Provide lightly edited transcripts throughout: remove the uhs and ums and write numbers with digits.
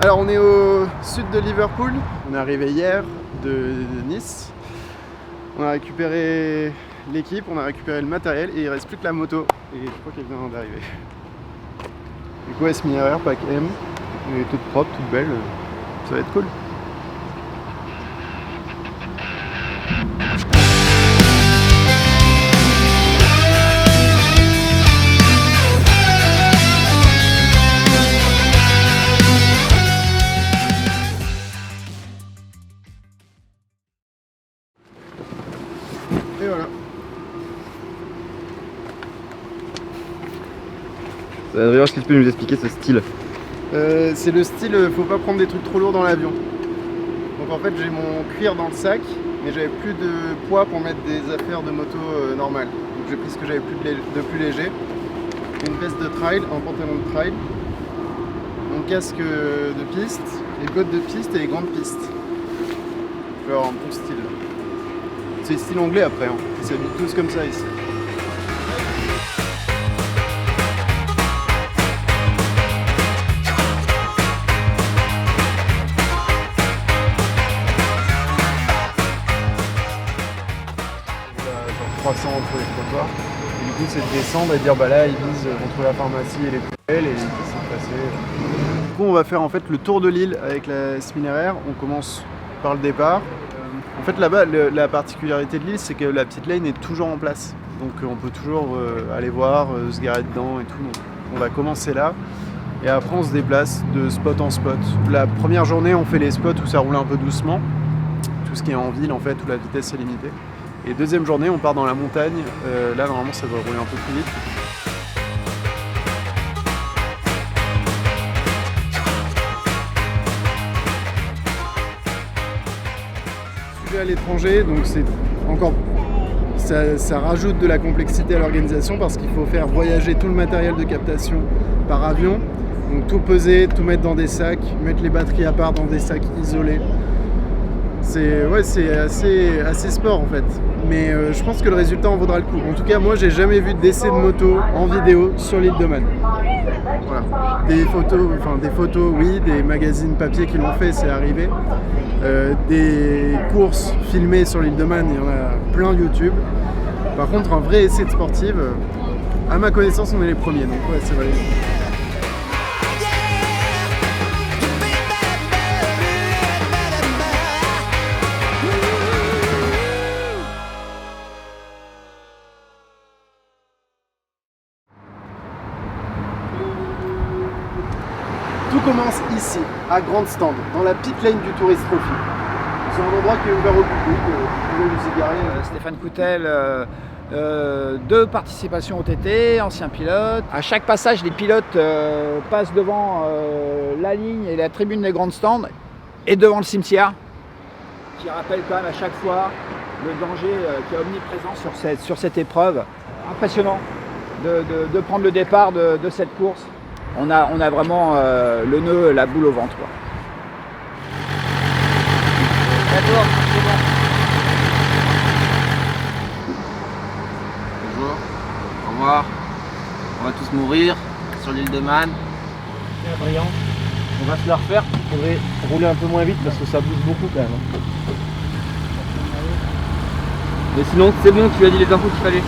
Alors on est au sud de Liverpool, on est arrivé hier de Nice. On a récupéré l'équipe, on a récupéré le matériel et il reste plus que la moto. Et je crois qu'elle vient d'arriver. Du coup S1000RR Pack M, elle est toute propre, toute belle, ça va être cool. Et voilà. Adrien, est-ce que tu peux nous expliquer ce style? C'est le style, faut pas prendre des trucs trop lourds dans l'avion. Donc en fait j'ai mon cuir dans le sac, mais j'avais plus de poids pour mettre des affaires de moto normales. Donc j'ai pris ce que j'avais de plus léger. Une veste de trail, un pantalon de trail, mon casque de piste, les bottes de piste et les grandes pistes. Je vais avoir un bon style. C'est style anglais après, hein. Ils s'habillent tous comme ça ici. Genre 300 entre les trottoirs. Et du coup c'est de descendre et de dire bah là ils visent entre la pharmacie et les poubelles et c'est passé. Du coup on va faire en fait le tour de l'île avec la S1000RR. On commence par le départ. En fait là-bas la particularité de l'île c'est que la petite lane est toujours en place. Donc on peut toujours aller voir, se garer dedans et tout. Donc on va commencer là. Et après on se déplace de spot en spot. La première journée on fait les spots où ça roule un peu doucement. Tout ce qui est en ville en fait où la vitesse est limitée. Et deuxième journée, on part dans la montagne. Là, normalement, ça doit rouler un peu plus vite. Sujet à l'étranger, donc c'est encore... Ça rajoute de la complexité à l'organisation parce qu'il faut faire voyager tout le matériel de captation par avion. Donc tout peser, tout mettre dans des sacs, mettre les batteries à part dans des sacs isolés. C'est assez sport en fait, mais je pense que le résultat en vaudra le coup. En tout cas, moi j'ai jamais vu d'essai de moto en vidéo sur l'île de Man. Voilà. Des photos, oui, des magazines papier qui l'ont fait, c'est arrivé. Des courses filmées sur l'île de Man, il y en a plein YouTube. Par contre, un vrai essai de sportive, à ma connaissance, on est les premiers, donc ouais, c'est vrai. Tout commence ici, à Grandstand, dans la pit lane du Tourist Trophy. C'est un endroit qui est ouvert au public, vous pouvez vous égarer. Stéphane Coutel, 2 participations au TT, ancien pilote. À chaque passage, les pilotes passent devant la ligne et la tribune des Grandstands et devant le cimetière, qui rappelle quand même à chaque fois le danger qui est omniprésent sur cette épreuve. Impressionnant de prendre le départ de cette course. On a vraiment le nœud, la boule au ventre, quoi. D'accord, c'est bon. Bonjour, au revoir. On va tous mourir sur l'île de Man. Adrien, on va se la refaire. Il faudrait rouler un peu moins vite parce que ça bouge beaucoup quand même. Mais sinon, c'est bon, tu as dit les infos qu'il fallait.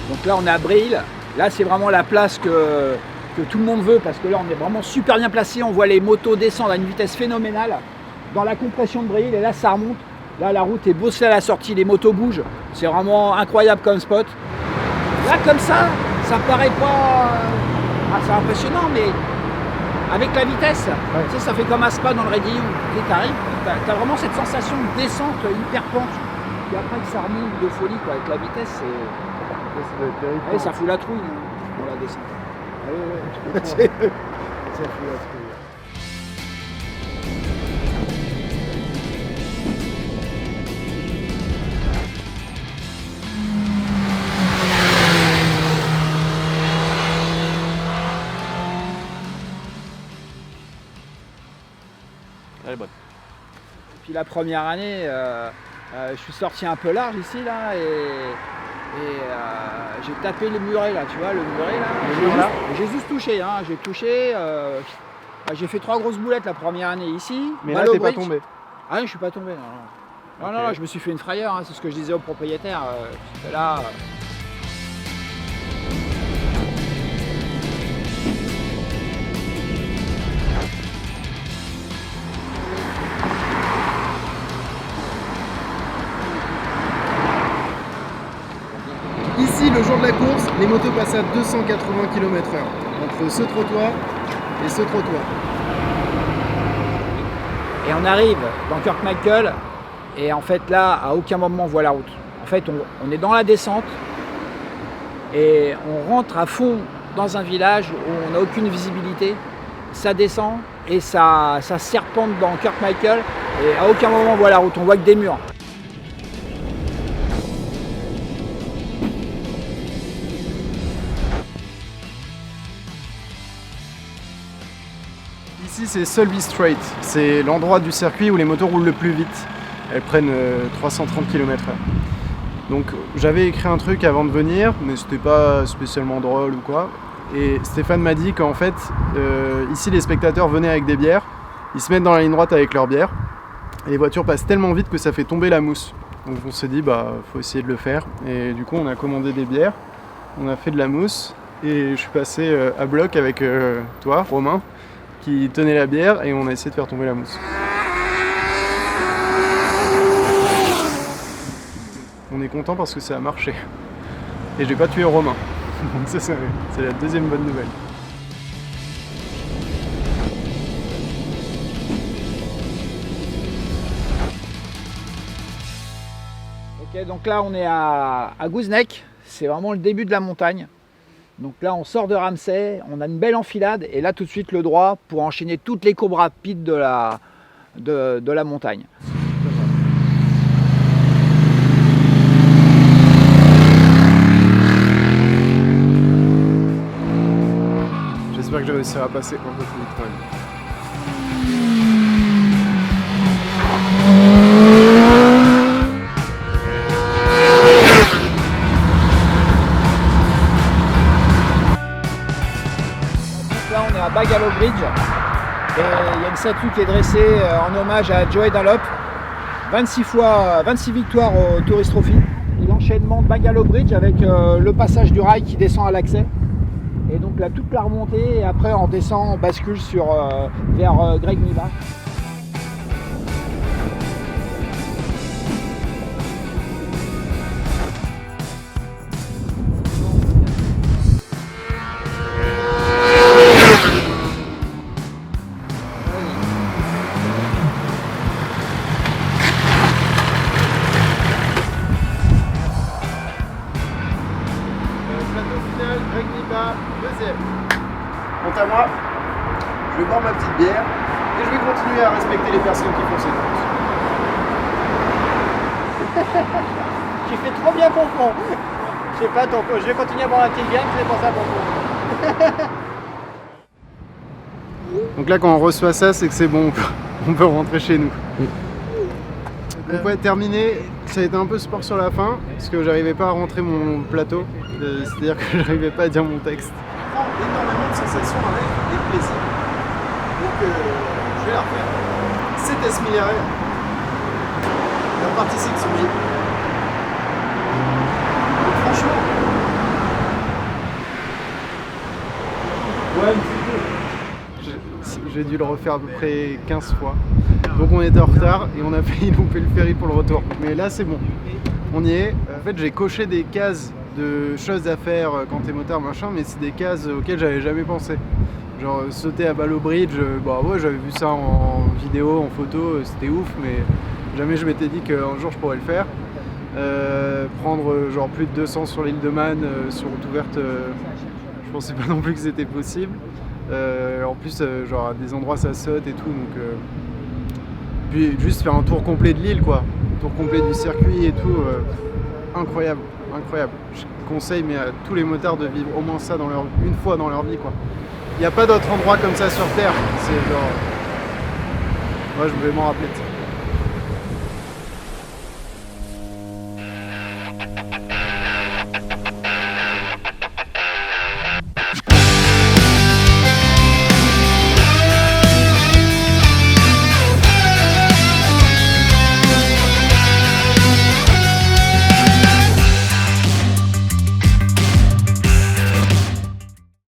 Donc là on est à Bréil, là c'est vraiment la place que tout le monde veut parce que là on est vraiment super bien placé, on voit les motos descendre à une vitesse phénoménale dans la compression de Bréil et là ça remonte, là la route est bossée à la sortie, les motos bougent, c'est vraiment incroyable comme spot. Là comme ça paraît pas c'est impressionnant mais avec la vitesse, ouais. Tu sais, ça fait comme un spa dans le Ready où tu arrives, t'as vraiment cette sensation de descente hyper pentue et après que ça remonte de folie quoi, avec la vitesse c'est... Ouais, ça fout la trouille pour la descente. Ouais, ça fout la trouille. Elle est bonne. Et puis la première année, je suis sorti un peu large ici là et j'ai tapé les murets là, tu vois, le muret là. Le mur, là. J'ai juste touché, hein, j'ai touché. J'ai fait 3 grosses boulettes la première année ici. Mais là, Balle au t'es pas bridge. tombé. Ah non, je suis pas tombé. Non, Ok. non, je me suis fait une frayeur, hein, c'est ce que je disais au propriétaire. Parce que là. Ici, le jour de la course, les motos passent à 280 km/h entre ce trottoir et ce trottoir. Et on arrive dans Kirkmichael et en fait là, à aucun moment on voit la route. En fait, on est dans la descente et on rentre à fond dans un village où on n'a aucune visibilité. Ça descend et ça serpente dans Kirkmichael et à aucun moment on voit la route, on voit que des murs. Ici, c'est Sulby Straight. C'est l'endroit du circuit où les motos roulent le plus vite. Elles prennent 330 km/h. Donc j'avais écrit un truc avant de venir, mais c'était pas spécialement drôle ou quoi. Et Stéphane m'a dit qu'en fait, ici les spectateurs venaient avec des bières, ils se mettent dans la ligne droite avec leurs bières, et les voitures passent tellement vite que ça fait tomber la mousse. Donc on s'est dit, bah faut essayer de le faire. Et du coup on a commandé des bières, on a fait de la mousse, et je suis passé à bloc avec toi, Romain, qui tenait la bière, et on a essayé de faire tomber la mousse. On est content parce que ça a marché. Et j'ai pas tué Romain. Donc ça, c'est la deuxième bonne nouvelle. Ok, donc là on est à Gooseneck, c'est vraiment le début de la montagne. Donc là on sort de Ramsay, on a une belle enfilade et là tout de suite le droit pour enchaîner toutes les courbes rapides de la montagne. J'espère que je réussirai à passer un peu plus vite quand même. Là on est à Bagallow Bridge et il y a une statue qui est dressée en hommage à Joey Dunlop. 26 victoires au Tourist Trophy. L'enchaînement de Bagallow Bridge avec le passage du rail qui descend à l'accès. Et donc là toute la remontée et après on descend, on bascule vers Greg Niva. Plateau final, Greg Niva, deuxième. Quant à moi, je vais boire ma petite bière et je vais continuer à respecter les personnes qui font cette course. Tu fais trop bien Pompon. Je sais pas, je vais continuer à boire la petite bière, c'est pour ça Pompon. Donc là, quand on reçoit ça, c'est que c'est bon, on peut rentrer chez nous. Donc ouais, terminé, ça a été un peu sport sur la fin, parce que j'arrivais pas à rentrer mon plateau, c'est-à-dire que j'arrivais pas à dire mon texte. Je prends énormément de sensations avec et de plaisir. Donc je vais la refaire. C'était Smilere. La partie 6 sur Jeep. Donc franchement. Ouais, J'ai dû le refaire à peu près 15 fois. Donc on était en retard et on a failli louper le ferry pour le retour. Mais là c'est bon, on y est. En fait j'ai coché des cases de choses à faire quand t'es motard machin, mais c'est des cases auxquelles j'avais jamais pensé. Genre sauter à Bagallow Bridge, bah ouais j'avais vu ça en vidéo, en photo, c'était ouf, mais jamais je m'étais dit qu'un jour je pourrais le faire. Prendre genre plus de 200 sur l'île de Man sur route ouverte, je pensais pas non plus que c'était possible. En plus genre à des endroits ça saute et tout, donc puis juste faire un tour complet de l'île quoi, un tour complet du circuit et tout, incroyable, incroyable. Je conseille mais à tous les motards de vivre au moins ça une fois dans leur vie quoi. Il n'y a pas d'autre endroit comme ça sur Terre, c'est genre, moi je vais m'en rappeler de ça.